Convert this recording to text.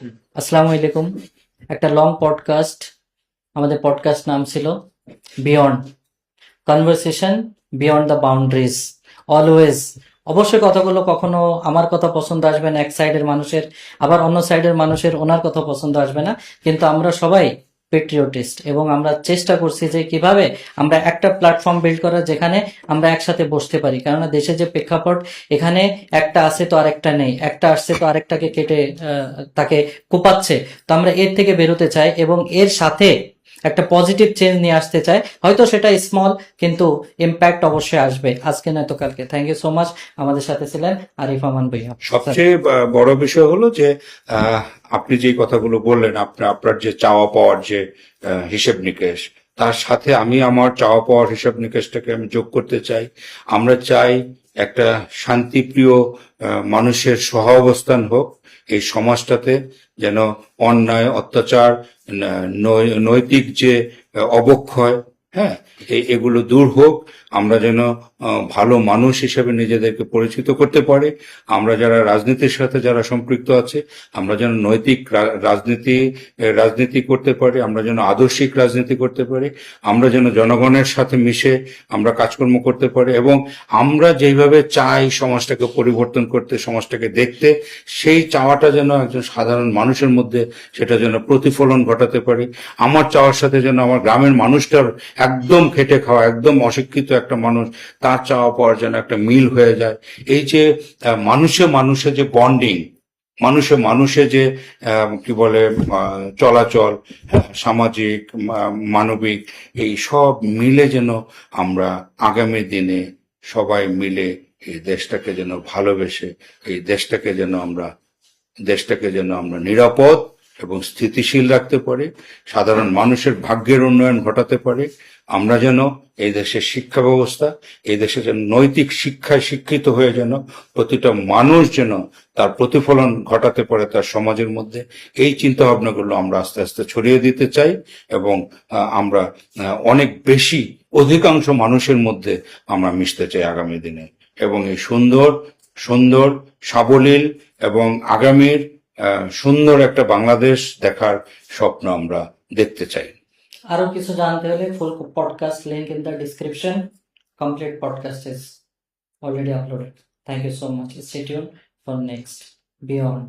আসসালামু আলাইকুম। একটা লং পডকাস্ট, আমাদের পডকাস্ট নাম ছিল beyond conversation, beyond the boundaries. Always অবশ্যই কথাগুলো কখনো আমার কথা পছন্দ আসবে না এক সাইডের মানুষের, আবার অন্য সাইডের মানুষের ওনার কথা পছন্দ আসবে না, কিন্তু আমরা সবাই পেট্রিয়টিস্ট এবং আমরা চেষ্টা করছি যে কিভাবে আমরা একটা প্ল্যাটফর্ম বিল্ড করা যেখানে আমরা একসাথে বসতে পারি। কেননা দেশে যে প্রেক্ষাপট, এখানে একটা আছে তো আরেকটা নেই, একটা আসছে তো আরেকটাকে কেটে তাকে কোপাচ্ছে। তো আমরা এর থেকে বেরোতে চাই এবং এর সাথে একটা পজিটিভ চেঞ্জ নিয়ে আসতে চাই। হয়তো সেটা স্মল, কিন্তু ইম্প্যাক্ট অবশ্যই আসবে, আজকে নয়তো কালকে। Thank you so much. আমাদের সাথে ছিলেন আরিফ আমান ভাইয়া। সবচেয়ে বড় বিষয় হলো যে আহ, আপনি যে কথাগুলো বললেন, আপনার যে চাওয়া পাওয়ার যে হিসেব নিকেশ, তার সাথে আমি আমার চাওয়া পাওয়ার হিসাব নিকেশটাকে আমি যোগ করতে চাই। আমরা চাই একটা শান্তিপ্রিয় মানুষের সহাবস্থান হোক এই সমাজটাতে, যেন অন্যায় অত্যাচার, নৈতিক যে অবক্ষয়, হ্যাঁ, এগুলো দূর হোক। আমরা যেন ভালো মানুষ হিসেবে নিজেদেরকে পরিচিত করতে পারি। আমরা যারা রাজনীতির সাথে যারা সম্পৃক্ত আছে, আমরা যেন নৈতিক রাজনীতি করতে পারি, আমরা যেন আদর্শিক রাজনীতি করতে পারি, আমরা যেন জনগণের সাথে মিশে আমরা কাজকর্ম করতে পারি, এবং আমরা যেভাবে চাই সমাজটাকে পরিবর্তন করতে, সমাজটাকে দেখতে, সেই চাওয়াটা যেন একজন সাধারণ মানুষের মধ্যে সেটা যেন প্রতিফলন ঘটাতে পারি। আমার চাওয়ার সাথে যেন আমার গ্রামের মানুষটার, একদম খেটে খাওয়া, একদম অশিক্ষিত একটা মানুষ, তার চাওয়া পাওয়ার যেন একটা মিল হয়ে যায়। এই যে মানুষে মানুষে যে বন্ডিং, মানুষে মানুষে যে কি বলে চলাচল, সামাজিক, মানবিক, এই সব মিলে যেন আমরা আগামী দিনে সবাই মিলে এই দেশটাকে যেন ভালোবেসে, এই দেশটাকে যেন আমরা নিরাপদ এবং স্থিতিশীল রাখতে পারি, সাধারণ মানুষের ভাগ্যের উন্নয়ন ঘটাতে পারি। আমরা যেন এই দেশের শিক্ষা ব্যবস্থা, এই দেশে যেন নৈতিক শিক্ষায় শিক্ষিত হয়ে যেন প্রতিটা মানুষ যেন তার প্রতিফলন ঘটাতে পারে তার সমাজের মধ্যে, এই চিন্তা ভাবনাগুলো আমরা আস্তে আস্তে ছড়িয়ে দিতে চাই। এবং আমরা অনেক বেশি, অধিকাংশ মানুষের মধ্যে আমরা মিশতে চাই আগামী দিনে, এবং এই সুন্দর সুন্দর সাবলীল এবং আগামীর সুন্দর একটা বাংলাদেশ দেখার স্বপ্ন আমরা দেখতে চাই। আরো কিছু জানতে হলে full podcast link in the description. Complete podcast is already uploaded. Thank you so much. Stay tuned for next Beyond.